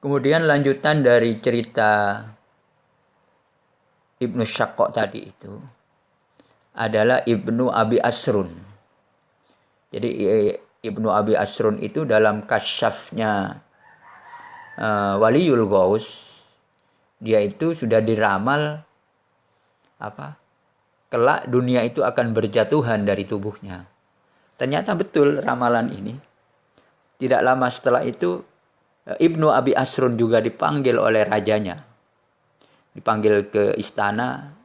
Kemudian lanjutan dari cerita Ibnu Syaqqaq tadi itu adalah Ibnu Abi Asrun. Jadi Ibnu Abi Asrun itu dalam kasyafnya Waliyul Ghaus, dia itu sudah diramal kelak dunia itu akan berjatuhan dari tubuhnya. Ternyata betul ramalan ini. Tidak lama setelah itu Ibnu Abi Asrun juga dipanggil oleh rajanya. Dipanggil ke istana.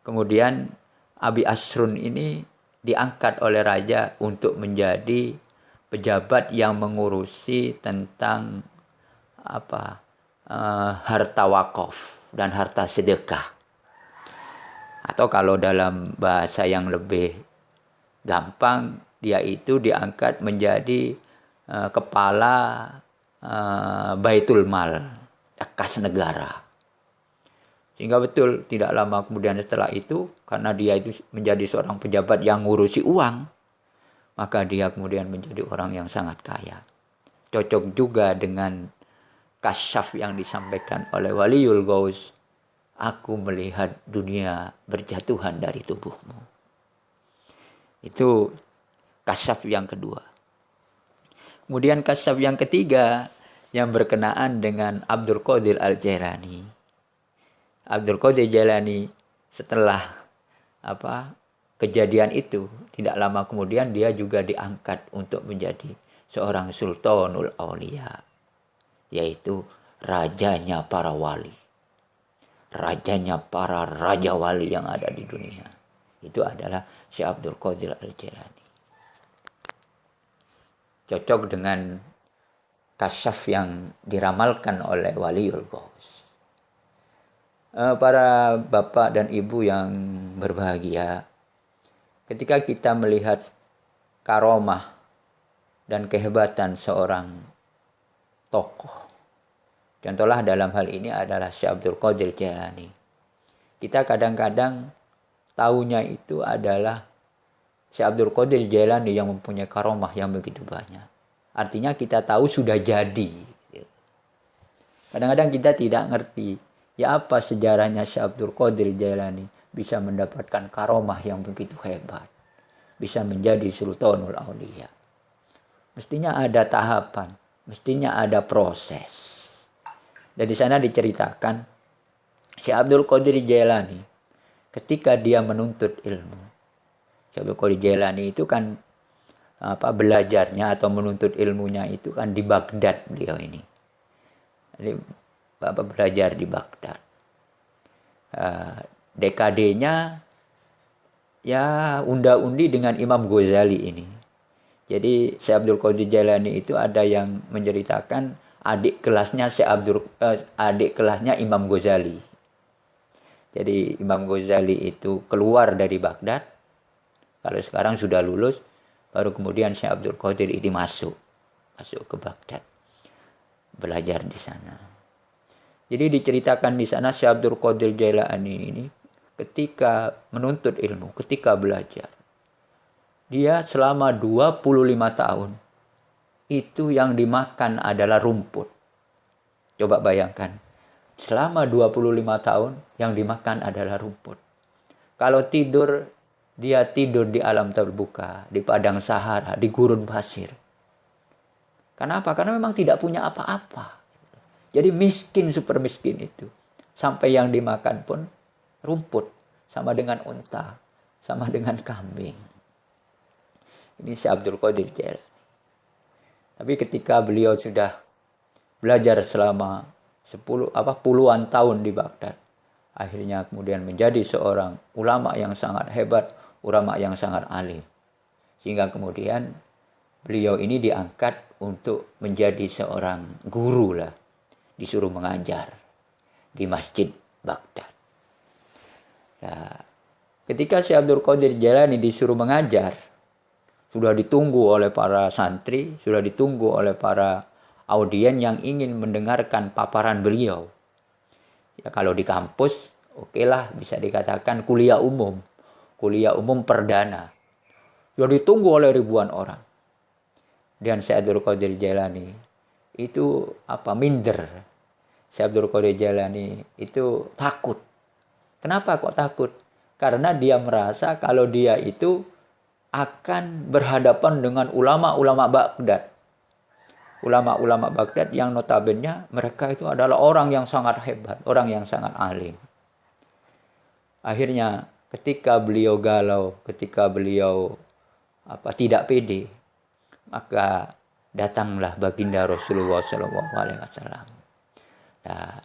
Kemudian Abi Asrun ini diangkat oleh raja untuk menjadi pejabat yang mengurusi tentang harta wakaf dan harta sedekah. Atau kalau dalam bahasa yang lebih gampang, dia itu diangkat menjadi kepala Baitul Mal, kas negara. Sehingga betul tidak lama kemudian setelah itu, karena dia itu menjadi seorang pejabat yang ngurusi uang, maka dia kemudian menjadi orang yang sangat kaya. Cocok juga dengan kasyaf yang disampaikan oleh Waliyul Ghaus. Aku melihat dunia berjatuhan dari tubuhmu. Itu kasyaf yang kedua. Kemudian kasyaf yang ketiga yang berkenaan dengan Abdul Qadir Al-Jailani. Abdul Qadir Jailani setelah kejadian itu, tidak lama kemudian dia juga diangkat untuk menjadi seorang Sultanul Aulia, yaitu rajanya para wali. Rajanya para raja wali yang ada di dunia. Itu adalah Syekh Abdul Qadir Al-Jailani. Cocok dengan kasyaf yang diramalkan oleh Waliyul Ghaus. Para bapak dan ibu yang berbahagia, ketika kita melihat karomah dan kehebatan seorang tokoh, contohlah dalam hal ini adalah Syekh Abdul Qadir Jailani. Kita kadang-kadang taunya itu adalah Syekh Abdul Qadir Jailani yang mempunyai karomah yang begitu banyak. Artinya kita tahu sudah jadi. Kadang-kadang kita tidak ngerti, ya apa sejarahnya Syekh Abdul Qadir Jailani bisa mendapatkan karomah yang begitu hebat. Bisa menjadi Sultanul Aulia. Mestinya ada tahapan, mestinya ada proses. Dan di sana diceritakan Syekh Abdul Qadir Jailani ketika dia menuntut ilmu. Syekh Abdul Qadir Jailani itu kan belajarnya atau menuntut ilmunya itu kan di Baghdad beliau ini. Jadi belajar di Baghdad. Dekadenya ya unda-undi dengan Imam Ghazali ini. Jadi Syekh Abdul Qadir Jailani itu ada yang menceritakan adik kelasnya adik kelasnya Imam Ghazali. Jadi Imam Ghazali itu keluar dari Baghdad. Kalau sekarang sudah lulus, baru kemudian Syekh Abdul Qadir itu masuk ke Baghdad, belajar di sana. Jadi diceritakan di sana Syekh Abdul Qadir Jailani ini ketika menuntut ilmu, ketika belajar, dia selama 25 tahun itu yang dimakan adalah rumput. Coba bayangkan, selama 25 tahun yang dimakan adalah rumput. Kalau tidur, dia tidur di alam terbuka, di padang Sahara, di gurun pasir. Kenapa? Karena memang tidak punya apa-apa. Jadi miskin, super miskin itu. Sampai yang dimakan pun rumput, sama dengan unta, sama dengan kambing. Ini Syekh Abdul Qadir Jailani. Tapi ketika beliau sudah belajar selama puluhan tahun di Baghdad, akhirnya kemudian menjadi seorang ulama yang sangat hebat, ulama yang sangat alim. Sehingga kemudian beliau ini diangkat untuk menjadi seorang guru lah. Disuruh mengajar di Masjid Baghdad. Nah, ketika Syekh Abdul Qadir Jailani disuruh mengajar, sudah ditunggu oleh para santri, sudah ditunggu oleh para audien yang ingin mendengarkan paparan beliau. Ya, kalau di kampus, okelah bisa dikatakan kuliah umum perdana. Sudah ditunggu oleh ribuan orang. Dan Syekh Abdul Qadir Jailani itu minder. Syekh Abdul Qadir Jailani itu takut. Kenapa kok takut? Karena dia merasa kalau dia itu akan berhadapan dengan ulama-ulama Baghdad. Ulama-ulama Baghdad yang notabene mereka itu adalah orang yang sangat hebat, orang yang sangat alim. Akhirnya ketika beliau galau, ketika beliau tidak pede, maka datanglah baginda Rasulullah SAW. Nah,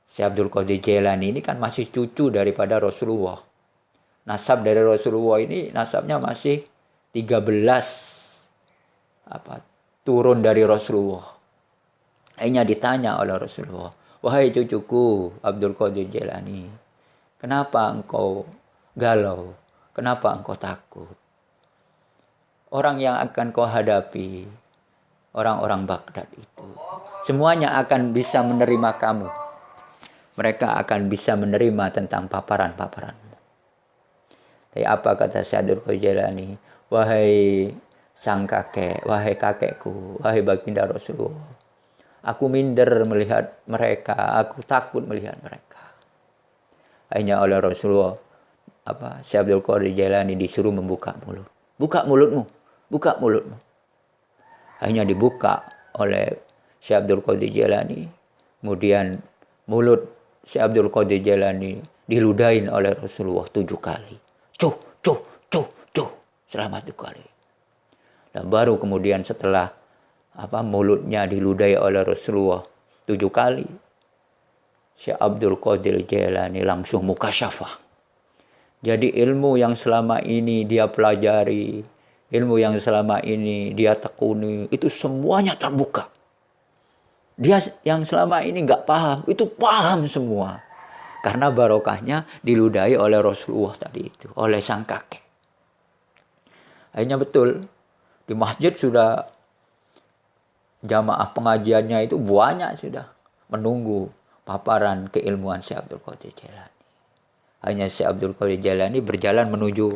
Syekh Abdul Qadir Jailani ini kan masih cucu daripada Rasulullah. Nasab dari Rasulullah ini nasabnya masih 13 turun dari Rasulullah. Akhirnya ditanya oleh Rasulullah, "Wahai cucuku Abdul Qadir Jailani, kenapa engkau galau? Kenapa engkau takut? Orang yang akan kau hadapi, orang-orang Baghdad itu, semuanya akan bisa menerima kamu. Mereka akan bisa menerima tentang paparan-paparanmu." Tapi apa kata Syekh Abdul Qadir Jailani? "Wahai sang kakek, wahai kakekku, wahai baginda Rasulullah, aku minder melihat mereka, aku takut melihat mereka." Akhirnya oleh Rasulullah, Syekh Abdul Qadir Jailani disuruh membuka mulut. "Buka mulutmu, buka mulutmu." Akhirnya dibuka oleh Syekh Abdul Qadir Jailani. Kemudian mulut Syekh Abdul Qadir Jailani diludahin oleh Rasulullah 7 kali. Cuh, cuh, cuh, cuh. Selama 7 kali. Dan baru kemudian setelah mulutnya diludahi oleh Rasulullah 7 kali, Syekh Abdul Qadir Jailani langsung mukasyafah. Jadi ilmu yang selama ini dia pelajari, ilmu yang selama ini dia tekuni, itu semuanya terbuka. Dia yang selama ini nggak paham, itu paham semua. Karena barokahnya diludahi oleh Rasulullah tadi itu, oleh sang kakek. Akhirnya betul, di masjid sudah jamaah pengajiannya itu banyak sudah menunggu paparan keilmuan Syekh Abdul Qadir Jailani. Hanya Syekh Abdul Qadir Jailani berjalan menuju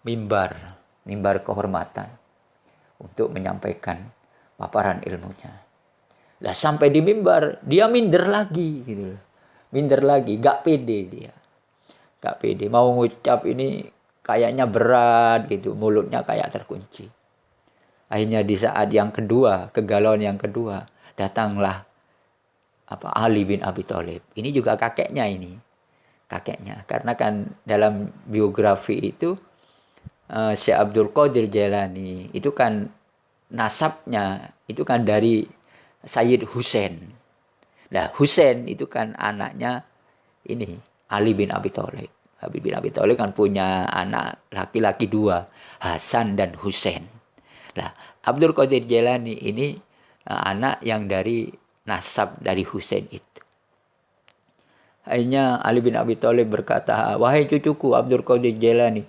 mimbar kehormatan untuk menyampaikan paparan ilmunya. Lah sampai di mimbar dia minder lagi gitu loh. Minder lagi, gak pede dia. Gak pede, mau ngucap ini kayaknya berat gitu, mulutnya kayak terkunci. Akhirnya di saat yang kedua, kegalauan yang kedua, datanglah Ali bin Abi Thalib. Ini juga kakeknya ini. Kakeknya. Karena kan dalam biografi itu Syekh Abdul Qadir Jailani itu kan nasabnya itu kan dari Sayyid Husain. Nah, Husain itu kan anaknya ini Ali bin Abi Thalib. Ali bin Abi Thalib kan punya anak laki-laki 2, Hasan dan Husain. Nah, Abdul Qadir Jailani ini anak yang dari nasab dari Husain itu. Akhirnya Ali bin Abi Thalib berkata, "Wahai cucuku Abdul Qadir Jailani,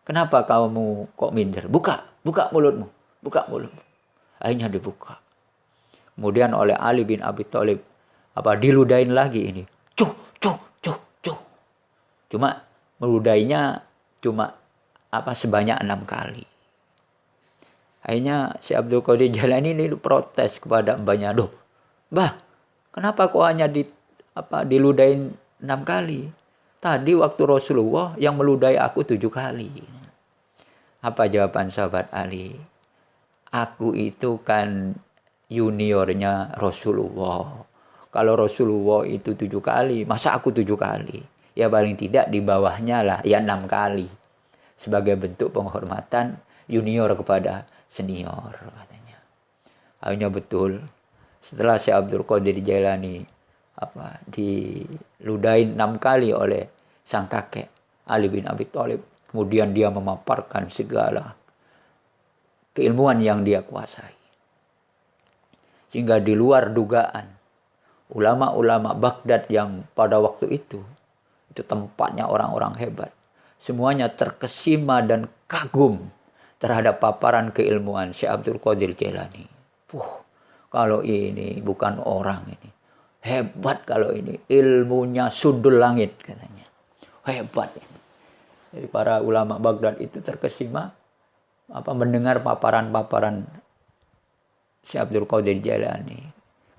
kenapa kamu kok minder? Buka mulutmu, buka mulutmu." Akhirnya dibuka. Kemudian oleh Ali bin Abi Thalib diludahin lagi ini. Cuh. Cuma meludainya sebanyak 6 kali. Akhirnya Syekh Abdul Qadir Jailani ini protes kepada mbahnya, "Loh, Mbah, kenapa kok hanya diludahin 6 kali? Tadi waktu Rasulullah yang meludahi aku 7 kali." Apa jawaban sahabat Ali? "Aku itu kan juniornya Rasulullah. Kalau Rasulullah itu 7 kali, masa aku 7 kali? Ya paling tidak di bawahnya lah, ya 6 kali. Sebagai bentuk penghormatan junior kepada senior," katanya. Akhirnya betul, setelah Syekh Abdul Qadir Jailani diludahin 6 kali oleh sang kakek Ali bin Abi Thalib, kemudian dia memaparkan segala keilmuan yang dia kuasai. Sehingga di luar dugaan, ulama-ulama Baghdad yang pada waktu itu tempatnya orang-orang hebat, semuanya terkesima dan kagum terhadap paparan keilmuan Syekh Abdul Qadir Jailani. Kalau ini bukan orang ini. Hebat kalau ini. Ilmunya sundul langit katanya. Hebat ini. Jadi para ulama Baghdad itu terkesima mendengar paparan-paparan Syekh Abdul Qadir Jailani.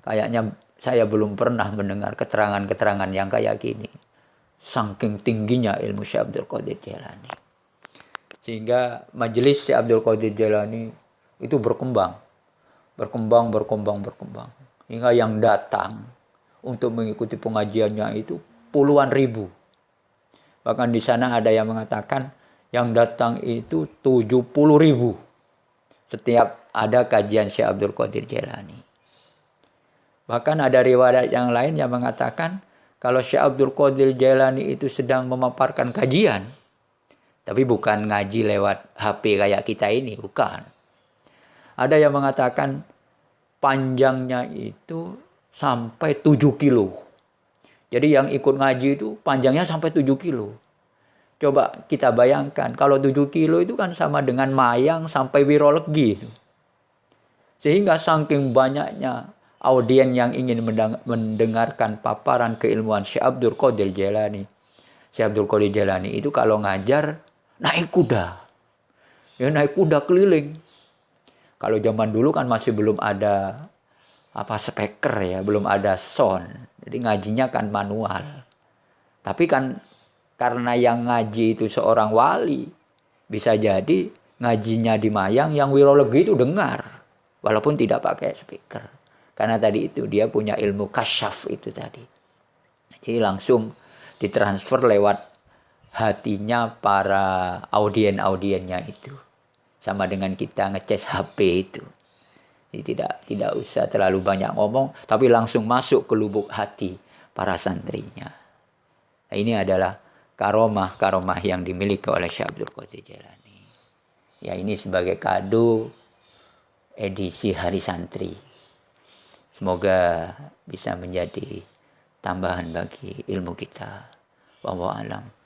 Kayaknya saya belum pernah mendengar keterangan-keterangan yang kayak gini. Saking tingginya ilmu Syekh Abdul Qadir Jailani. Sehingga majelis Syekh Abdul Qadir Jailani itu berkembang. Hingga yang datang untuk mengikuti pengajiannya itu puluhan ribu. Bahkan di sana ada yang mengatakan yang datang itu 70 ribu. Setiap ada kajian Syekh Abdul Qadir Jailani. Bahkan ada riwayat yang lain yang mengatakan kalau Syekh Abdul Qadir Jailani itu sedang memaparkan kajian. Tapi bukan ngaji lewat HP kayak kita ini, bukan. Ada yang mengatakan panjangnya itu sampai 7 kilo. Jadi yang ikut ngaji itu panjangnya sampai 7 kilo. Coba kita bayangkan, kalau 7 kilo itu kan sama dengan mayang sampai wirolegi. Sehingga saking banyaknya audien yang ingin mendengarkan paparan keilmuan Syekh Abdul Qadir Jailani. Syekh Abdul Qadir Jailani itu kalau ngajar naik kuda. Ya naik kuda keliling. Kalau zaman dulu kan masih belum ada speaker ya, belum ada sound. Jadi ngajinya kan manual. Tapi kan karena yang ngaji itu seorang wali, bisa jadi ngajinya di mayang, yang wirologi itu dengar. Walaupun tidak pakai speaker. Karena tadi itu dia punya ilmu kasyaf itu tadi. Jadi langsung ditransfer lewat hatinya para audien-audiennya itu. Sama dengan kita ngecas HP itu. Jadi tidak usah terlalu banyak ngomong, tapi langsung masuk ke lubuk hati para santrinya. Nah, ini adalah karomah yang dimiliki oleh Syekh Abdul Qadir Jailani. Ya, ini sebagai kado edisi Hari Santri. Semoga bisa menjadi tambahan bagi ilmu kita. Wallahu a'lam.